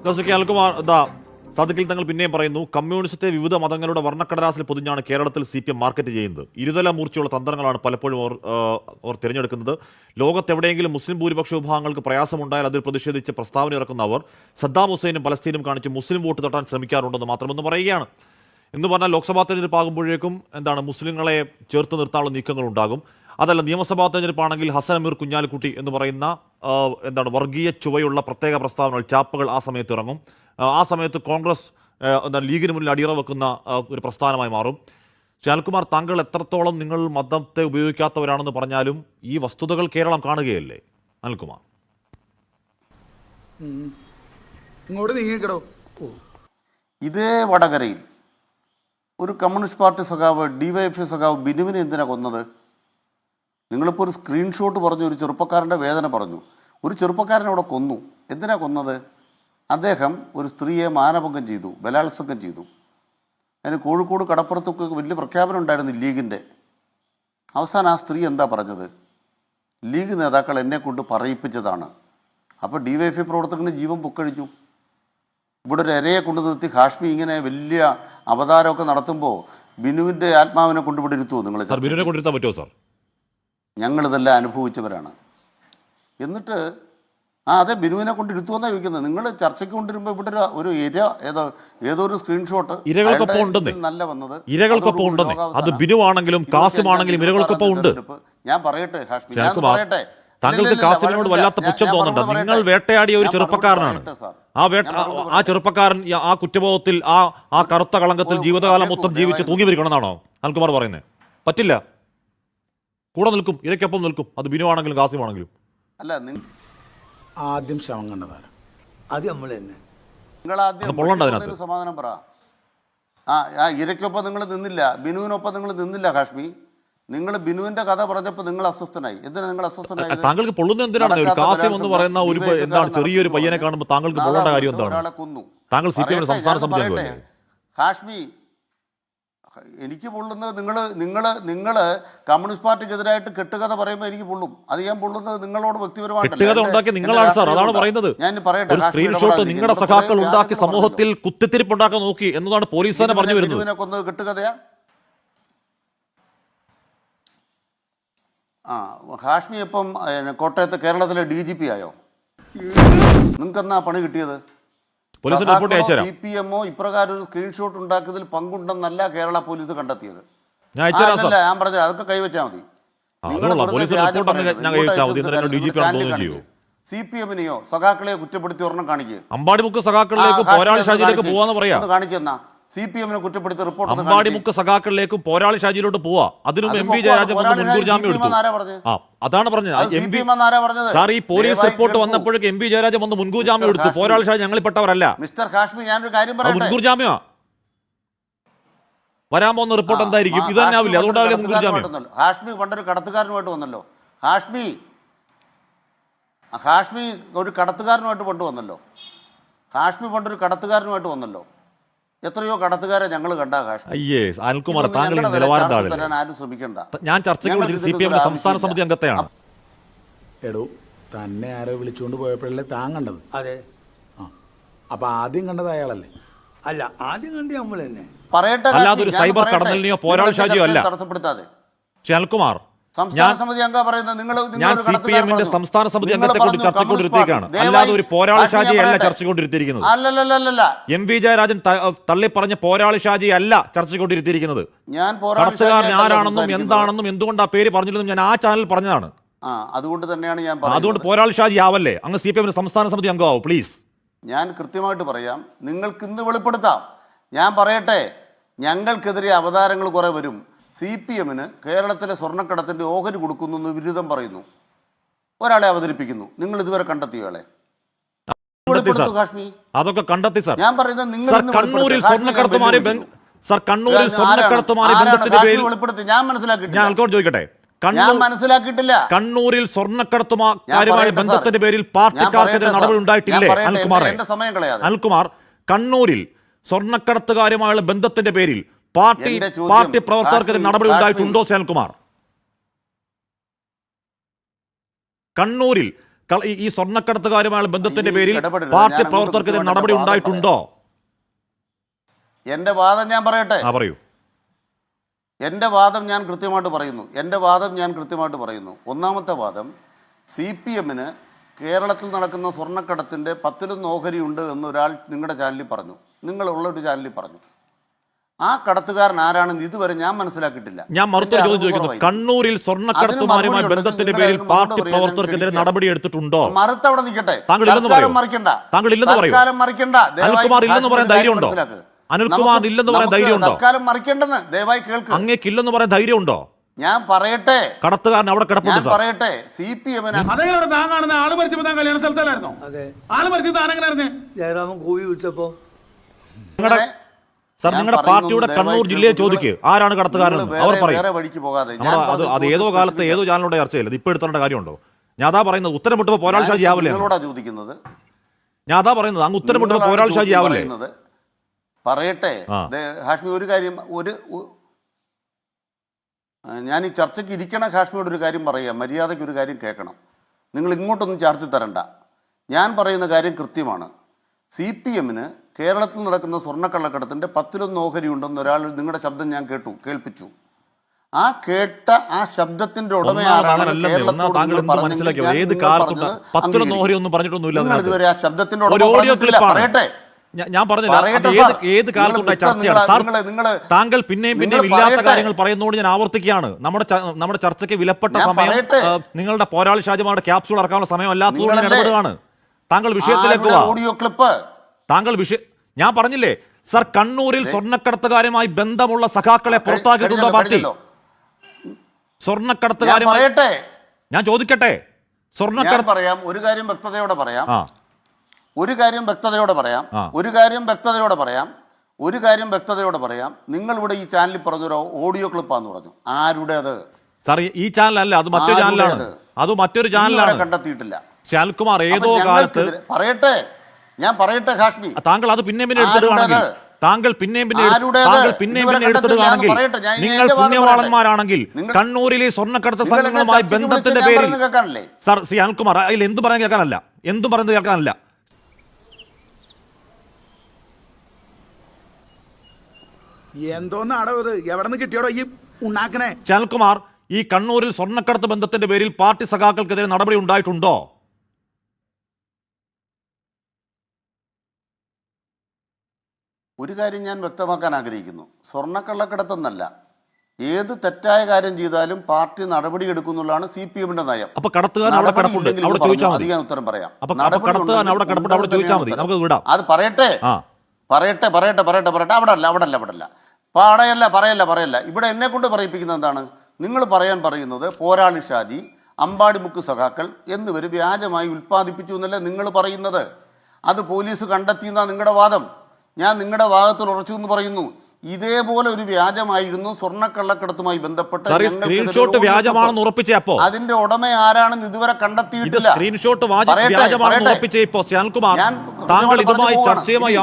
അൽകുമാർ സാദിഖിൽ തങ്ങൾ പിന്നെയും പറയുന്നു, കമ്മ്യൂണിസ്റ്റത്തെ വിവിധ മതങ്ങളുടെ വർണ്ണക്കടലാസിൽ പൊതിഞ്ഞാണ് കേരളത്തിൽ CPM മാർക്കറ്റ് ചെയ്യുന്നത്. ഇരുതല മൂർച്ചയുള്ള തന്ത്രങ്ങളാണ് പലപ്പോഴും അവർ തിരഞ്ഞെടുക്കുന്നത്. ലോകത്തെവിടെയെങ്കിലും മുസ്ലിം ഭൂരിപക്ഷ വിഭാഗങ്ങൾക്ക് പ്രയാസമുണ്ടായാൽ അതിൽ പ്രതിഷേധിച്ച് പ്രസ്താവന ഇറക്കുന്ന അവർ സദ്ദാം ഹുസൈനും പലസ്തീനും കാണിച്ച് മുസ്ലിം വോട്ട് തട്ടാൻ ശ്രമിക്കാറുണ്ടെന്ന് മാത്രമെന്ന് പറയുകയാണ്. എന്ന് പറഞ്ഞാൽ ലോക്സഭാ തെരഞ്ഞെടുപ്പ് ആകുമ്പോഴേക്കും മുസ്ലിങ്ങളെ ചേർത്ത് നിർത്താനുള്ള നീക്കങ്ങൾ ഉണ്ടാകും. അതല്ല, നിയമസഭാ തെരഞ്ഞെടുപ്പാണെങ്കിൽ ഹസൻ അമീർ കുഞ്ഞാലിക്കുട്ടി എന്ന് പറയുന്ന വർഗീയ ചുവയുള്ള പ്രത്യേക പ്രസ്താവനകൾ, ചാപ്പുകൾ ആ സമയത്ത് ഇറങ്ങും. ആ സമയത്ത് കോൺഗ്രസ് ലീഗിന് മുന്നിൽ അടിയറ വെക്കുന്ന ഒരു പ്രസ്ഥാനമായി മാറും. ശാൽകുമാർ, താങ്കൾ എത്രത്തോളം നിങ്ങൾ മതത്തെ ഉപയോഗിക്കാത്തവരാണെന്ന് പറഞ്ഞാലും ഈ വസ്തുതകൾ കേരളം കാണുകയല്ലേ? അനിൽകുമാർ, ഇങ്ങോട്ട് നീങ്ങിക്കടോ. ഇതേ വടകരയിൽ ഒരു കമ്മ്യൂണിസ്റ്റ് പാർട്ടി സഖാവ്, DYFI സഖാവ് ബിനുവിനെ എന്തിനാ കൊന്നത്? നിങ്ങളിപ്പോൾ ഒരു സ്ക്രീൻഷോട്ട് പറഞ്ഞു, ഒരു ചെറുപ്പക്കാരൻ്റെ വേദന പറഞ്ഞു. ഒരു ചെറുപ്പക്കാരനെ അവിടെ കൊന്നു. എന്തിനാ കൊന്നത്? അദ്ദേഹം ഒരു സ്ത്രീയെ മാനഭംഗം ചെയ്തു, ബലാത്സംഗം ചെയ്തു. അതിന് കോഴിക്കോട് കടപ്പുറത്തൊക്കെ വലിയ പ്രഖ്യാപനം ഉണ്ടായിരുന്നു ലീഗിൻ്റെ. അവസാനം ആ സ്ത്രീ എന്താ പറഞ്ഞത്? ലീഗ് നേതാക്കൾ എന്നെ കൊണ്ട് പറയിപ്പിച്ചതാണ്. അപ്പോൾ DYFI പ്രവർത്തകന് ജീവൻ പൊക്കഴിച്ചു. ഇവിടെ ഒരു ഇരയെ കൊണ്ടു നിർത്തി ഹാഷ്മി ഇങ്ങനെ വലിയ അവതാരമൊക്കെ നടത്തുമ്പോൾ ബിനുവിൻ്റെ ആത്മാവിനെ കൊണ്ടുവിടെ ഇരുത്തുമോ നിങ്ങൾ? ബിനുവിനെ കൊണ്ടിരുത്താൻ പറ്റുമോ സാർ? ഞങ്ങളിതെല്ലാം അനുഭവിച്ചവരാണ്. എന്നിട്ട് അതെ, ബിനുവിനെ കൊണ്ട് ഇരുത്തുമെന്നാണ് ചോദിക്കുന്നത്. നിങ്ങൾ ചർച്ചയ്ക്ക് കൊണ്ടിരുമ്പോൾ ഇവിടെ ഒരു ഏതോ ഒരു സ്ക്രീൻഷോട്ട് നല്ല വന്നത്. ഇരകൾക്കൊപ്പം ഉണ്ടെന്ന്, അത് ബിനുവാണെങ്കിലും കാസിമാണെങ്കിലും ഇരകൾക്കൊപ്പം ഉണ്ട്. ഞാൻ പറയട്ടെ ഹാഷ്മി, ഞാൻ പറയട്ടെ, താങ്കൾക്ക് കാസിമിനോട് വല്ലാത്ത പുച്ഛം തോന്നുന്നുണ്ട്. നിങ്ങൾ വേട്ടയാടിയ ഒരു ചെറുപ്പക്കാരനാണ്. ആ ചെറുപ്പക്കാരൻ ആ കുറ്റബോധത്തിൽ, ആ കറുത്ത കളങ്കത്തിൽ ജീവിതകാലം മൊത്തം ജീവിച്ച് തൂങ്ങി മരിക്കണമെന്നാണോ അനിൽകുമാർ പറയുന്നത്? പറ്റില്ല. കൂടെ നിൽക്കും, ഇരയ്ക്കൊപ്പം നിൽക്കും, അത് ബിനുവാണെങ്കിലും കാസിമാണെങ്കിലും. അല്ല, ആദ്യം ശവം കണ്ടതാണ്. അത് നമ്മൾ തന്നെ. നിങ്ങൾ ആദ്യം സമാധാനം പറ. ഇരയ്ക്കൊപ്പം നിങ്ങൾ നിന്നില്ല, ബിനുവിനൊപ്പം നിങ്ങൾ നിന്നില്ല ഹാഷ്മി. നിങ്ങൾ ബിനുവിന്റെ കഥ പറഞ്ഞപ്പോൾ നിങ്ങൾ അസ്വസ്ഥനായി. എന്തിനാ നിങ്ങൾ അസ്വസ്ഥനായി? താങ്കൾക്ക് പൊള്ളുന്ന എന്തിനാണ്? ഒരു കാസിം എന്ന് പറയുന്ന ഒരു ചെറിയൊരു പയ്യനെ കാണുമ്പോൾ താങ്കൾക്ക് പൊള്ളേണ്ട കാര്യം എന്താണ്? താങ്കൾ CPM സംസ്ഥാന സമിതി അംഗമല്ലേ? ഹാഷ്മി, എനിക്ക് പൊള്ളുന്നത് നിങ്ങൾ കമ്മ്യൂണിസ്റ്റ് പാർട്ടിക്കെതിരായിട്ട് കെട്ടുകഥ പറയുമ്പോൾ എനിക്ക് പൊള്ളും. അത് ഞാൻ പൊള്ളുന്നത് നിങ്ങളോട് വ്യക്തിപരമായിട്ട്. കെട്ടുകഥ ഉണ്ടാക്കി നിങ്ങളാണ് സാർ, അതാണ് പറയുന്നത്. ഞാൻ പറയട്ടെ, ഒരു സ്ക്രീൻഷോട്ട് നിങ്ങളുടെ സഖാക്കൾ ഉണ്ടാക്കി സമൂഹത്തിൽ കുത്തിത്തിരിപ്പുണ്ടാക്കാൻ നോക്കി എന്നതാണ് പോലീസ് തന്നെ പറഞ്ഞു വരുന്നത്. കൊന്നത് കെട്ടുകഥയാ? ഹാഷ്മി ഇപ്പം കോട്ടയത്ത് കേരളത്തിലെ DGP ആയോ? നിങ്ങൾക്ക് എന്നാ പണി കിട്ടിയത്? CPM ഇപ്രകാരം ഒരു സ്ക്രീൻഷോട്ട് ഉണ്ടാക്കിയതിൽ പങ്കുണ്ടെന്നല്ല കേരള പോലീസ് കണ്ടെത്തിയത്. ഞാൻ പറഞ്ഞത് അതൊക്കെ കൈവച്ചാൽ മതി. CPM-നെയോ സഖാക്കളെയോ കുറ്റപ്പെടുത്തി ഒരെണ്ണം കാണിക്കുക. അമ്പാടിമുക്ക് സഖാക്കളിലേക്ക് പോരാളി ഷാജിയിലേക്ക് പോവാന്ന് പറയാ. കാണിക്കുന്ന CPM-നെ കുറ്റപ്പെടുത്തി റിപ്പോർട്ട്. അമ്പാടിമുക്ക് സഖാക്കളിലേക്കും പോരാളി ഷാജിയിലോട്ട് പോവാ. അതിനും MV ജയരാജൻ മുൻകൂർ ജാമ്യം എടുത്തു. അതാണ് പറഞ്ഞത് സാർ. ഈ പോലീസ് റിപ്പോർട്ട് വന്നപ്പോഴേക്കും MV ജയരാജൻ വന്ന് മുൻകൂർ ജാമ്യം എടുത്തു. പോരാളി ഷാജി ഞങ്ങളിൽ പെട്ടവരല്ല. മിസ്റ്റർ ഹാഷ്മി, ഞാനൊരു കാര്യം പറയട്ടെ. മുൻകൂർ ജാമ്യ വരാൻ പോകുന്ന റിപ്പോർട്ട് എന്തായിരിക്കും? ഇത് തന്നെ ആവില്ല. അതുകൊണ്ടാവില്ല മുൻകൂർ ജാമ്യം. ഹാഷ്മി പണ്ടൊരു കടത്തുകാരനുമായിട്ട് വന്നല്ലോ. ഹാഷ്മി ഒരു കടത്തുകാരനുമായിട്ട് കൊണ്ടുവന്നല്ലോ. ഹാഷ്മി പണ്ടൊരു കടത്തുകാരനുമായിട്ട് വന്നല്ലോ. എത്രയോ കടത്തുകാരെ ഞങ്ങൾ കണ്ടാ ഹാഷ്മി. അനിൽകുമാർ, താങ്കൾ നിലവാരം താഴെ. ആരും ശ്രമിക്കണ്ട. ഞാൻ ചർച്ചയ്ക്ക് വിളിച്ചത് CPM സംസ്ഥാന സമിതി അംഗത്തെയാണ്. എടോ, തന്നെ ആരോ വിളിച്ചുകൊണ്ട് പോയപ്പോഴല്ലേ താൻ കണ്ടത്? അതെ. അപ്പൊ ആദ്യം കണ്ടത് അയാളല്ലേ? അല്ല, ആദ്യം കണ്ടി നമ്മൾ തന്നെ. പറയട്ടെ, അല്ലാതെ ഒരു സൈബർ കടന്നലിനെയോ പോരാളി ഷാജിയോ അല്ല. തടസ്സപ്പെടുത്താതെ അനിൽകുമാർ, സംസ്ഥാന സമിതി അംഗം പറയുന്നത് ഞാൻ CPM-ന്റെ സംസ്ഥാന സമിതി അംഗത്തെ കൊണ്ട് ചർച്ചക്കൊണ്ടിരുത്തിയേക്കാണ്. അല്ലാതെ ഒരു പോരാളി ഷാജി അല്ല ചർച്ചക്കൊണ്ടിരുത്തിയിരിക്കുന്നത്. MV ജയരാജൻ തള്ളി പറഞ്ഞ പോരാളി ഷാജി അല്ല ചർച്ചക്കൊണ്ടിരുത്തിയിരിക്കുന്നത്. കടത്തുകാരൻ ആരാണെന്നും എന്താണെന്നും എന്തുകൊണ്ട് ആ പേര് പറഞ്ഞില്ലെന്നും ഞാൻ ആ ചാനൽ പറഞ്ഞതാണ്. അതുകൊണ്ട് തന്നെയാണ് ഞാൻ അതുകൊണ്ട് പോരാളി ഷാജി ആവല്ലേ അങ്ങ് CPM-ന്റെ സംസ്ഥാന സമിതി അംഗമാവും പ്ലീസ്. ഞാൻ കൃത്യമായിട്ട് പറയാം, നിങ്ങൾക്ക് ഇന്ന് വെളിപ്പെടുത്താം. ഞാൻ പറയട്ടെ, ഞങ്ങൾക്കെതിരെ അവതാരങ്ങൾ കുറെ വരും. CPM-ന് കേരളത്തിലെ സ്വർണ്ണക്കടത്തിന്റെ ഓഹരി കൊടുക്കുന്നു എന്ന് വിരുദ്ധം പറയുന്നു. ഒരാളെ അവതരിപ്പിക്കുന്നു. നിങ്ങൾ ഇതുവരെ കണ്ടെത്തിയോളെ? അതൊക്കെ കണ്ടെത്തി സാർ. ഞാൻ പറയുന്നത് നിങ്ങൾ കണ്ണൂരിൽ സ്വർണ്ണക്കടത്തുമാരെ ബന്ധത്തിന്റെ പേരിൽ വെളിപ്പെടുത്തി. ഞാൻ മനസ്സിലാക്കിയിട്ടില്ല. ഞാൻ ചോദിക്കട്ടെ, മനസ്സിലാക്കിയിട്ടില്ല. കണ്ണൂരിൽ സ്വർണ്ണക്കടത്തുമാരുമായി ബന്ധത്തിന്റെ പേരിൽ പാർട്ടിക്കാർക്കെതിരെ നടപടി ഉണ്ടായിട്ടില്ലേ അനിൽകുമാർ? കണ്ണൂരിൽ സ്വർണ്ണക്കടത്തുകാരുമായുള്ള ബന്ധത്തിന്റെ പേരിൽ പാർട്ടി പ്രവർത്തകർക്കെതിരെ നടപടി ഉണ്ടായിട്ടുണ്ടോ അനിൽകുമാർ? കണ്ണൂരിൽ ഈ സ്വർണ്ണക്കടത്തുകാരുമായുള്ള ബന്ധത്തിന്റെ ഈ പേരിൽ ഇടപെടരുത്. പാർട്ടി ഞാൻ അങ്ങോട്ട് പ്രവർത്തകർക്കെതിരെ കൃത്യമായിട്ട് നടപടി വാദം ഉണ്ടായിട്ടുണ്ടോ? എന്റെ വാദം ഞാൻ പറയട്ടെ. പറയൂ. എൻ്റെ വാദം ഞാൻ കൃത്യമായിട്ട് പറയുന്നു. ഒന്നാമത്തെ വാദം, CPM-ന് കേരളത്തിൽ നടക്കുന്ന സ്വർണ്ണക്കടത്തിൻ്റെ 10-ലും ഓഹരി ഉണ്ട് എന്നൊരാൾ നിങ്ങളുടെ ചാനലിൽ പറഞ്ഞു, നിങ്ങളുള്ളൊരു ചാനലിൽ പറഞ്ഞു. ആ കടത്തുകാരൻ ആരാണെന്ന് ഇതുവരെ ഞാൻ മനസ്സിലാക്കിയിട്ടില്ല. ഞാൻ മറുത്തൊരു ചോദ്യം ചോദിക്കുന്നു. കണ്ണൂരിൽ സ്വർണ്ണക്കടത്തുമാരുമായി ബന്ധത്തിന്റെ പേരിൽ പാർട്ടി പ്രവർത്തകർക്കെതിരെ നടപടി എടുത്തിട്ടുണ്ടോ? മറുത്തവിടെ നിൽക്കട്ടെ. താങ്കൾ ഇല്ലെന്ന് പറയൂ. താങ്കൾ ഇല്ലെന്ന് പറയൂ. അനിൽകുമാർ ഇല്ലെന്ന് പറയാൻ ധൈര്യമുണ്ടോ? അനിൽകുമാർ ഇല്ലെന്ന് പറയാൻ ധൈര്യമുണ്ടോ? തൽക്കാലം മറിക്കേണ്ടെന്ന് ദയവായി കേൾക്ക്. അങ്ങേക്കില്ലെന്ന് പറയാൻ ധൈര്യമുണ്ടോ? ഞാൻ പറയട്ടെ. കടത്തുകാരൻ അവിടെ കിടപ്പുണ്ട് സാർ. പറയട്ടെ. CPM-ന് അതെങ്ങനെ താൻ കാണുന്ന ആള് മരിച്ചപ്പോ താൻ കല്യാണ സ്ഥലത്തല്ലായിരുന്നോ? ആള് മരിച്ചത് താനെങ്ങനെയായിരുന്നു? ജയറാമൻ കൂവി വിളിച്ചപ്പോ സാർ നിങ്ങളുടെ പാർട്ടിയുടെ കണ്ണൂർ ജില്ലയെ ചോദിക്ക് ആരാണ് കടത്തുകാരൻ, അവർ പറയും. വേറെ വഴിക്ക് പോകാതെ അത് ഏതോ കാലത്ത് ഏതോ ചാനലിലൂടെ ചർച്ചയില്ല, ഇപ്പൊ എടുത്തേണ്ട കാര്യമുണ്ടോ? ഞാൻ അതാ പറയുന്നത്, ഉത്തരം വിട്ടപ്പോ പോരാൾ ഷാജി ആവില്ലേ? ചോദിക്കുന്നത് ഞാൻ അതാ പറയുന്നത്, അങ്ങ് ഉത്തരം വിട്ടപ്പോ പോരാൾ ഷാജി ആവില്ലേ? പറയട്ടെ ഹാഷ്മി. ഒരു കാര്യം, ഞാൻ ഈ ചർച്ചയ്ക്ക് ഇരിക്കണ ഹാഷ്മിയോട് ഒരു കാര്യം പറയാം, മര്യാദയ്ക്ക് ഒരു കാര്യം കേൾക്കണം. നിങ്ങൾ ഇങ്ങോട്ടൊന്നും ചാർത്തി തരണ്ട. ഞാൻ പറയുന്ന കാര്യം കൃത്യമാണ്. CPM-ന് കേരളത്തിൽ നടക്കുന്ന സ്വർണ്ണക്കള്ളക്കടത്തിൻ്റെ 10-ലൊന്ന് ഓഹരി ഉണ്ടെന്ന് ഒരാൾ നിങ്ങളുടെ ശബ്ദം ഞാൻ കേൾപ്പിച്ചു. ആ കേട്ട ആ ശബ്ദത്തിന്റെ ഉടമ ഇതുവരെ ആ ശബ്ദത്തിന്റെ പറയട്ടെ. ഞാൻ പറഞ്ഞില്ല ഏത് കാലത്തുണ്ടായ ചർച്ചയാണ്. താങ്കൾ പിന്നെയും ഇല്ലാത്ത കാര്യങ്ങൾ പറയുന്നതുകൊണ്ട് ഞാൻ ആവർത്തിക്കുകയാണ്. നമ്മുടെ ചർച്ചയ്ക്ക് വിലപ്പെട്ട സമയം നിങ്ങളുടെ പോരാളി ഷാജിമാരുടെ ക്യാപ്സ്യൂൾ ഇറക്കാനുള്ള സമയം അല്ലാത്തതുകൊണ്ട് ഞാൻ ഇടപെടുകയാണ്. താങ്കൾ വിഷയത്തിലേക്ക് ഓഡിയോ ക്ലിപ്പ് ഞാൻ പറഞ്ഞില്ലേ സർ, കണ്ണൂരിൽ സ്വർണ്ണക്കടത്തുകാരുമായി ബന്ധമുള്ള സഖാക്കളെ പുറത്താക്കിയിട്ടുണ്ടോ പാർട്ടി? സ്വർണ്ണക്കടത്തുകാരുമായി ഞാൻ ചോദിക്കട്ടെ, പറയാം. ഒരു കാര്യം വ്യക്തതയോടെ പറയാം. നിങ്ങൾ ഇവിടെ ഈ ചാനലിൽ പറഞ്ഞൊരു ഓഡിയോ ക്ലിപ്പാന്ന് പറഞ്ഞു. ആരുടേത്? സാർ ഈ ചാനലല്ല, അത് മറ്റൊരു ചാനലാണ്. അത് മറ്റൊരു ചാനലാണ്. കണ്ടെത്തിയിട്ടില്ല. ശാൽകുമാർ ഏതോ കാലത്ത് ഞാൻ പറയട്ടെ ഹാഷ്മി, താങ്കൾ അത് പിന്നെയും എടുത്തിടുകയാണെങ്കിൽ താങ്കൾ പിന്നെയും എടുത്തിടുകയാണെങ്കിൽ നിങ്ങൾ പുണ്യവാളന്മാരാണെങ്കിൽ കണ്ണൂരിലെ സ്വർണ്ണക്കടത്ത് സംഘങ്ങളുമായി ബന്ധത്തിന്റെ പേരിൽ സാർ ശ്രീ അനിൽകുമാർ അതിൽ എന്തും പറയാൻ കേൾക്കാനല്ല, എന്തും പറയുന്നത് കേൾക്കാനല്ല. എന്തോന്ന് അടവ് എവിടെ നിന്ന് കിട്ടിയോടോ ഈ ഉണ്ടാക്കണേ? അനിൽകുമാർ, ഈ കണ്ണൂരിൽ സ്വർണ്ണക്കടത്ത് ബന്ധത്തിന്റെ പേരിൽ പാർട്ടി സഖാക്കൾക്കെതിരെ നടപടി ഉണ്ടായിട്ടുണ്ടോ? ഒരു കാര്യം ഞാൻ വ്യക്തമാക്കാൻ ആഗ്രഹിക്കുന്നു. സ്വർണ്ണക്കള്ളക്കടത്തെന്നല്ല, ഏത് തെറ്റായ കാര്യം ചെയ്താലും പാർട്ടി നടപടി എടുക്കുന്നുള്ളതാണ് CPM-ന്റെ നയം. അപ്പൊ കടത്തുകാരൻ അവിടെ കിടപ്പുണ്ട്, അവിടെ ചോദിച്ചാൽ മതി. ഞാൻ ഉത്തരം പറയാം. കടത്തുകാരൻ അവിടെ കിടപ്പുണ്ട്, അവിടെ ചോദിച്ചാൽ മതി, നമുക്ക് വിടാം. അത് പറയട്ടെ. അവിടെ പറയല്ല. ഇവിടെ എന്നെ കൊണ്ട് പറയിപ്പിക്കുന്നത് എന്താണ്? നിങ്ങൾ പറയുന്നത് പോരാളി ഷാജി, അമ്പാടിമുക്ക് സഖാക്കൾ എന്നിവർ വ്യാജമായി ഉൽപ്പാദിപ്പിച്ചു എന്നല്ലേ നിങ്ങൾ പറയുന്നത്. അത് പോലീസ് കണ്ടെത്തിയെന്നാണ് നിങ്ങളുടെ വാദം. ഞാൻ നിങ്ങളുടെ വാദത്തിൽ ഉറച്ചു എന്ന് പറയുന്നു. ഇതേപോലെ ഒരു വ്യാജമായിരുന്നു സ്വർണ്ണക്കള്ളക്കടത്തുമായി ബന്ധപ്പെട്ട് സ്ക്രീൻഷോട്ട് വ്യാജമാണെന്ന് ഉറപ്പിച്ചപ്പോ അതിന്റെ ഉടമ ആരാണെന്ന് ഇതുവരെ കണ്ടെത്തിയിട്ടില്ല. സ്ക്രീൻഷോട്ട് വ്യാജമാണെന്ന് ഉറപ്പിച്ചപ്പോ താങ്കൾ ഇതുമായി ചർച്ചയുമായി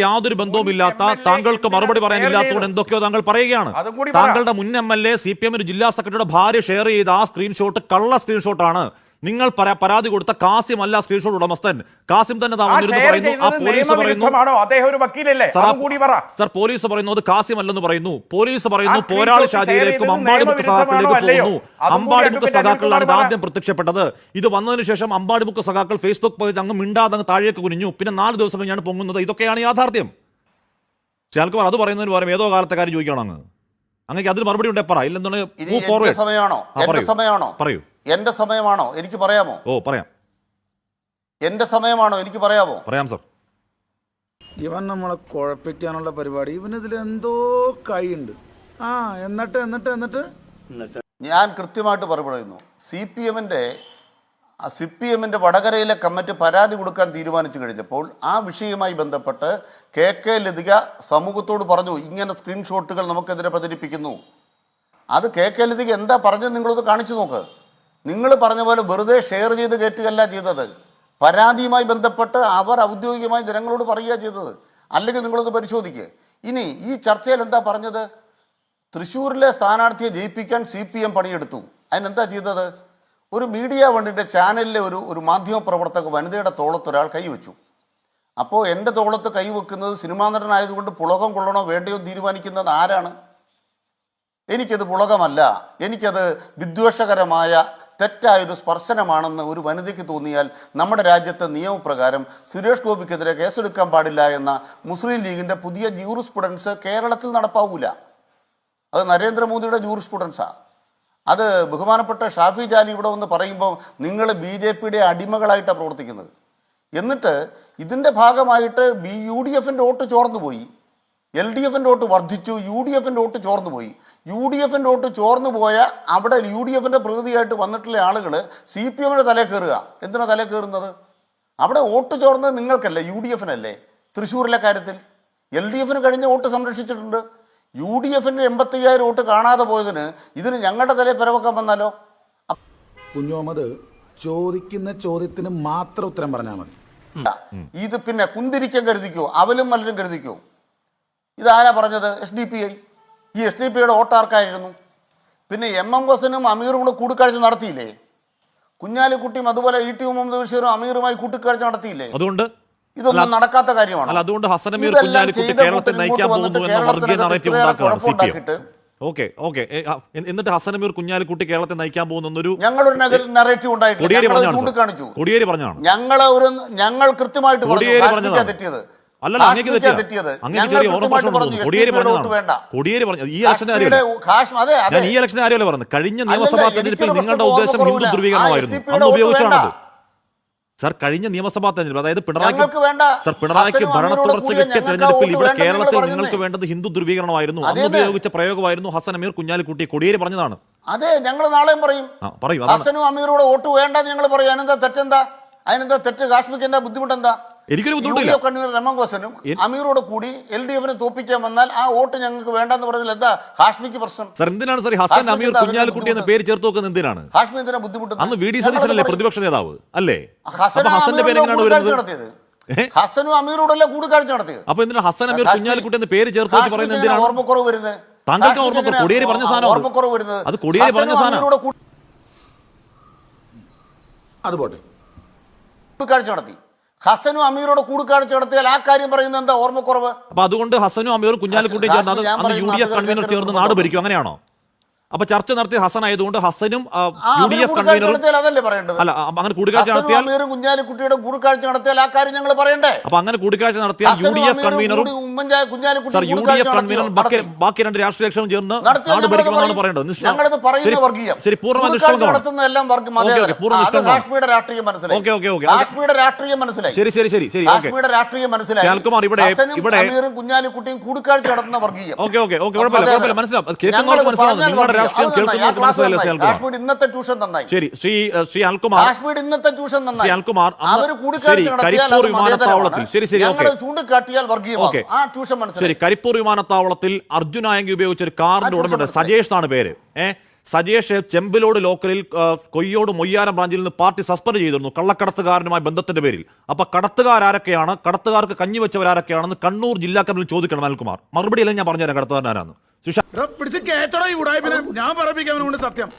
യാതൊരു ബന്ധവുമില്ലാത്ത താങ്കൾക്ക് മറുപടി പറയാനില്ലാത്തതുകൊണ്ട് എന്തൊക്കെയോ താങ്കൾ പറയുകയാണ്. താങ്കളുടെ മുൻ MLA CPM ജില്ലാ സെക്രട്ടറിയുടെ ഭാര്യ ഷെയർ ചെയ്ത ആ സ്ക്രീൻഷോട്ട് കള്ള സ്ക്രീൻഷോട്ടാണ്. നിങ്ങൾ പരാതി കൊടുത്ത കാസിം അല്ല സ്ക്രീൻഷോട്ട് ഉടമസ്ഥൻ. കാസിം തന്നെ പറയുന്നു, ആ പോലീസ് പറയുന്നു സർ, പോലീസ് പറയുന്നു അത് കാസിം അല്ലെന്ന് പറയുന്നു. പോലീസ് പറയുന്നു പോരാളി ഷാജിയിലേക്കും അമ്പാടിമുക്ക് സഖാക്കളിലേക്ക് പോകുന്നു. അമ്പാടിമുക്ക് സഖാക്കളാണ് ഇത് ആദ്യം പ്രത്യക്ഷപ്പെട്ടത്. ഇത് വന്നതിന് ശേഷം അമ്പാടിമുക്ക് സഖാക്കൾ ഫേസ്ബുക്ക് പേജ് അങ്ങ് മിണ്ടാതെ അങ്ങ് താഴേക്ക് കുനിഞ്ഞു. പിന്നെ 4 ദിവസം കഴിഞ്ഞാണ് പൊങ്ങുന്നത്. ഇതൊക്കെയാണ് യാഥാർത്ഥ്യം. ശാൽകുമാർ അത് പറയുന്നതിന് പകരം ഏതോ കാലത്തെ കാര്യം ചോദിക്കണം. അങ്ങനെ അതിന് മറുപടി ഉണ്ടേ പറ. ഇല്ലെന്താണ് പറയൂ. എന്റെ സമയമാണോ എനിക്ക് പറയാമോ? പറയാം. എന്റെ സമയമാണോ എനിക്ക് പറയാമോ? പറയാം സർ. ഇവൻ നമ്മളെ കുഴപ്പിക്കാനുള്ള പരിപാടി, ഇവനിതിൽ എന്തോ കൈയുണ്ട്. എന്നിട്ട് ഞാൻ കൃത്യമായിട്ട് പറയുന്നു. CPM-ന്റെ വടകരയിലെ കമ്മിറ്റി പരാതി കൊടുക്കാൻ തീരുമാനിച്ചു കഴിഞ്ഞപ്പോൾ ആ വിഷയവുമായി ബന്ധപ്പെട്ട് KK ലതിക സമൂഹത്തോട് പറഞ്ഞു, ഇങ്ങനെ സ്ക്രീൻഷോട്ടുകൾ നമുക്കെതിരെ പ്രചരിപ്പിക്കുന്നു. അത് KK ലതിക എന്താ പറഞ്ഞത് നിങ്ങളത് കാണിച്ചു നോക്ക്. നിങ്ങൾ പറഞ്ഞ പോലെ വെറുതെ ഷെയർ ചെയ്ത് കയറ്റുകയല്ല ചെയ്തത്. പരാതിയുമായി ബന്ധപ്പെട്ട് അവർ ഔദ്യോഗികമായി ജനങ്ങളോട് പറയുക ചെയ്തത്. അല്ലെങ്കിൽ നിങ്ങളത് പരിശോധിക്കുക. ഇനി ഈ ചർച്ചയിൽ എന്താ പറഞ്ഞത്? തൃശ്ശൂരിലെ സ്ഥാനാർത്ഥിയെ ജയിപ്പിക്കാൻ CPM പണിയെടുത്തു. അതിനെന്താ ചെയ്തത്? ഒരു മീഡിയ വണ്ടിൻ്റെ ചാനലിലെ ഒരു മാധ്യമ പ്രവർത്തക വനിതയുടെ തോളത്ത് ഒരാൾ കൈവച്ചു. അപ്പോൾ എൻ്റെ തോളത്ത് കൈവെക്കുന്നത് സിനിമാ നടനായതുകൊണ്ട് പുളകം കൊള്ളണോ വേണ്ടയോ തീരുമാനിക്കുന്നത് ആരാണ്? എനിക്കത് പുളകമല്ല, എനിക്കത് വിദ്വേഷകരമായ തെറ്റായൊരു സ്പർശനമാണെന്ന് ഒരു വനിതയ്ക്ക് തോന്നിയാൽ നമ്മുടെ രാജ്യത്തെ നിയമപ്രകാരം സുരേഷ് ഗോപിക്കെതിരെ കേസെടുക്കാൻ പാടില്ല എന്ന മുസ്ലിം ലീഗിൻ്റെ പുതിയ ജൂറിസ്പ്രുഡൻസ് കേരളത്തിൽ നടപ്പാവൂല. അത് നരേന്ദ്രമോദിയുടെ ജൂറിസ്പ്രുഡൻസാണ്. അത് ബഹുമാനപ്പെട്ട ഷാഫി ജാലി ഇവിടെ വന്ന് പറയുമ്പോൾ നിങ്ങൾ BJPയുടെ അടിമകളായിട്ടാണ് പ്രവർത്തിക്കുന്നത്. എന്നിട്ട് ഇതിൻ്റെ ഭാഗമായിട്ട് UDFൻ്റെ വോട്ട് ചോർന്നു പോയി, LDFൻ്റെ വോട്ട് വർദ്ധിച്ചു, UDFൻ്റെ വോട്ട് ചോർന്നു പോയി. UDFൻ്റെ വോട്ട് ചോർന്നു പോയ അവിടെ UDFൻ്റെ പ്രതിനിധിയായിട്ട് വന്നിട്ടുള്ള ആളുകൾ CPMൻ്റെ തലേ കയറുക. എന്തിനാണ് തലേ കയറുന്നത്? അവിടെ വോട്ട് ചോർന്നത് നിങ്ങൾക്കല്ലേ, UDFനല്ലേ? തൃശ്ശൂരിലെ കാര്യത്തിൽ LDFന് കഴിഞ്ഞ വോട്ട് സംരക്ഷിച്ചിട്ടുണ്ട്. UDFൻ്റെ 85,000 വോട്ട് കാണാതെ പോയതിന് ഇതിന് ഞങ്ങളുടെ തലയിൽ പിറവെക്കാൻ വന്നാലോ? കുഞ്ഞോമത് ചോദിക്കുന്ന ചോദ്യത്തിന് മാത്രം ഉത്തരം പറഞ്ഞാൽ മതി. ഇത് പിന്നെ കുന്തിരിക്കം കരുതിക്കോ, അവലും മലരും കരുതിക്കോ. ഇതാരാ പറഞ്ഞത്? SDPI. ഈ SDPIയുടെ വോട്ടാർക്കായിരുന്നു. പിന്നെ MM ഹസനും അമീറും കൂടെ കൂടിക്കാഴ്ച നടത്തിയില്ലേ? കുഞ്ഞാലിക്കുട്ടിയും അതുപോലെ ET മുഹമ്മദ് ബഷീറും അമീറുമായി കൂട്ടിക്കാഴ്ച നടത്തിയില്ലേ? അതുകൊണ്ട് ഇതൊന്നും നടക്കാത്ത കാര്യമാണ്. അതുകൊണ്ട് ഹസൻ അമീർ കുഞ്ഞാലിക്കുട്ടി കേരളത്തിൽ നയിക്കാൻ പോകുന്നു എന്ന വർഗീയ നറേറ്റീവ് ഉണ്ടാക്കുകയാണ് CPM. ഓക്കെ. എന്നിട്ട് ഹസൻ അമീർ കുഞ്ഞാലിക്കുട്ടി കേരളത്തെ നയിക്കാൻ പോകുന്നൊരു ഞങ്ങളൊരു നെഗറ്റീവ് ഉണ്ടായിട്ടില്ല, ചൂണ്ടിക്കാണിച്ചു. കോടിയേരി പറഞ്ഞാണ്. ഞങ്ങൾ കൃത്യമായിട്ട് തെറ്റിയത്. അല്ലല്ല, അങ്ങേക്ക് തെറ്റിയത്. അങ്ങേക്ക് ചെറിയ ഓർമ്മ. കോടിയേരി പറഞ്ഞതാണ്. കോടിയേരി പറഞ്ഞു ഈ ഇലക്ഷന്റെ കാര്യമല്ല, ഞാൻ ഈ ഇലക്ഷന്റെ കാര്യമല്ല പറഞ്ഞത്. കഴിഞ്ഞ നിയമസഭാ തെരഞ്ഞെടുപ്പിൽ നിങ്ങളുടെ ഉദ്ദേശം ഹിന്ദു ധ്രുവീകരണമായിരുന്നു, അന്ന് ഉപയോഗിച്ചാണത്. സർ, കഴിഞ്ഞ നിയമസഭാ തെരഞ്ഞെടുപ്പ്, അതായത് പിണറായിക്ക് ഭരണ തുടർച്ചയ്ക്ക് തെരഞ്ഞെടുപ്പിൽ ഇവിടെ കേരളത്തിൽ നിങ്ങൾക്ക് വേണ്ടത് ഹിന്ദു ധ്രുവീകരണമായിരുന്നു, അന്ന് ഉപയോഗിച്ച പ്രയോഗമായിരുന്നു ഹസൻ അമീർ കുഞ്ഞാലിക്കുട്ടി. കോടിയേരി പറഞ്ഞതാണ്. അതെ, ഞങ്ങൾ നാളെയും പറയും. ഹസനും അമീറോട് വോട്ട് വേണ്ടെന്ന് ഞങ്ങൾ പറയും. അതിനെന്താ തെറ്റെന്താ? അതിനെന്താ തെറ്റ്? കാശ്മീർക്ക് എന്താ ബുദ്ധിമുട്ടെന്താ? എനിക്കൊരു ബുദ്ധിമുട്ടില്ല. കണ്ണൂർ രമംഗോസനും അമീറോട് കൂടി LDFനെ തോപ്പിക്കാൻ വന്നാൽ ആ വോട്ട് ഞങ്ങൾക്ക് വേണ്ടെന്ന് പറഞ്ഞാൽ എന്താ ഹാഷ്മിക്ക് പ്രശ്നം? സർ, എന്തിനാണ് സർ ഹസൻ അമീർ കുഞ്ഞാലിക്കുട്ടി എന്ന പേര് ചേർത്ത് വെക്കുന്നത്? എന്തിനാണ്? ഹാഷ്മി എന്തിനാ ബുദ്ധിമുട്ട്? അന്ന് VD സതീശനല്ലേ പ്രതിപക്ഷ നേതാവ് അല്ലേ? ഹസന്റെ പേര് എങ്ങനെയാണ് വരുന്നത്? ഹസനും അമീറോടല്ലേ കൂടിക്കാഴ്ച നടത്തിയത്. അപ്പൊ എന്തിനാ ഹസൻ അമീർ കുഞ്ഞാലിക്കുട്ടി എന്ന പേര് ചേർത്ത് വെച്ച് പറയുന്നത്? എന്തിനാണ് ഓർമ്മക്കുറവ് വരുന്നത്? താങ്കൾക്ക് ഓർമ്മക്കുറവ്? കോടിയേരി പറഞ്ഞ സാധനം ഓർമ്മക്കുറവ് വരുന്നത്. അത് കോടിയേരി പറഞ്ഞ സാധനം. അത് പോട്ടെ, കൂടിക്കാഴ്ച നടത്തി. ഹസനും അമീറോട് കൂടിക്കാഴ്ച നടത്തിയാൽ ആ കാര്യം പറയുന്നത് എന്താ ഓർമ്മക്കുറവ്? അപ്പൊ അതുകൊണ്ട് ഹസനും അമീറും കുഞ്ഞാലിക്കുട്ടിയും ചേർന്ന് അന്ന് UDF കൺവീനർ ചേർന്ന് നാട് ഭരിക്കും, അങ്ങനെയാണോ? അപ്പൊ ചർച്ച നടത്തിയ ഹസൻ ആയതുകൊണ്ട് ഹസനും UDF കൺവീനറും അതല്ലേ പറയേണ്ടത്? അല്ല, അങ്ങനെ കൂടിക്കാഴ്ച നടത്തിയാൽ കുഞ്ഞാലിക്കുട്ടിയുടെ കൂടിക്കാഴ്ച നടത്തിയാൽ ആ കാര്യം ഞങ്ങൾ പറയണ്ടേ? അപ്പൊ അങ്ങനെ കൂടിക്കാഴ്ച നടത്തിയാൽ UDF കൺവീനറും സർ UDF കൺവീനറും ബാക്കി രണ്ട് രാഷ്ട്രീയ കക്ഷികളും ചേർന്ന് നാട് ഭരിക്കുമെന്നാണ് പറയേണ്ടത്. ശരി, പൂർണ്ണ നിഷ്കളങ്കമാണ്. കാശ്മീരുടെ രാഷ്ട്രീയം മനസ്സിലായി. കാശ്മീരുടെ രാഷ്ട്രീയം മനസ്സിലായി. ശരി. കാശ്മീരുടെ രാഷ്ട്രീയം മനസ്സിലായി. ശാൽകുമാർ, ഇവിടെ കുഞ്ഞാലിക്കുട്ടിയും കൂടിക്കാഴ്ച നടത്തുന്ന വർഗീയം. കുഴപ്പമില്ല, മനസ്സിലാവും. കാശ്മീർ ഇന്നത്തെ ട്യൂഷൻ നന്നായി. ശരി, ശ്രീ അൽകുമാർ, കാശ്മീർ ഇന്നത്തെ ട്യൂഷൻ നന്നായി. അൽകുമാർ, അവർ കരിപ്പൂർ വിമാനത്താവളത്തിൽ ചൂണ്ടിക്കാട്ടിയാൽ വർഗീയമാകും. ആ ട്യൂഷൻ മനസ്സിലായി. ശരി, കരിപ്പൂർ വിമാനത്താവളത്തിൽ അർജുൻ ആയങ്കി ഉപയോഗിച്ച ഒരു കാറിന്റെ ഉടമയുണ്ട്, സജേഷ് എന്നാണ് പേര്. സജേഷ് ചെമ്പിലോട് ലോക്കലിൽ കൊയ്യോട് മൊയ്യാരം ബ്രാഞ്ചിൽ നിന്ന് പാർട്ടി സസ്പെൻഡ് ചെയ്തിരുന്നു കള്ളക്കടത്തുകാരനുമായി ബന്ധത്തിന്റെ പേരിൽ. അപ്പൊ കടത്തുകാരൊക്കെയാണ്, കടത്തുകാർക്ക് കഞ്ഞി വെച്ചവരാരൊക്കെയാണെന്ന് കണ്ണൂർ ജില്ലാ കമ്മിറ്റി ചോദിക്കണം അൽകുമാർ. മറുപടി അല്ലെങ്കിൽ ഞാൻ പറഞ്ഞുതരാം കടത്തുകാരനാരാന്ന്. പിടിച്ച് കേട്ടോടാ ഈ ഉടായ്പിനെ. ഞാൻ പറയിപ്പിക്കാൻ സത്യം.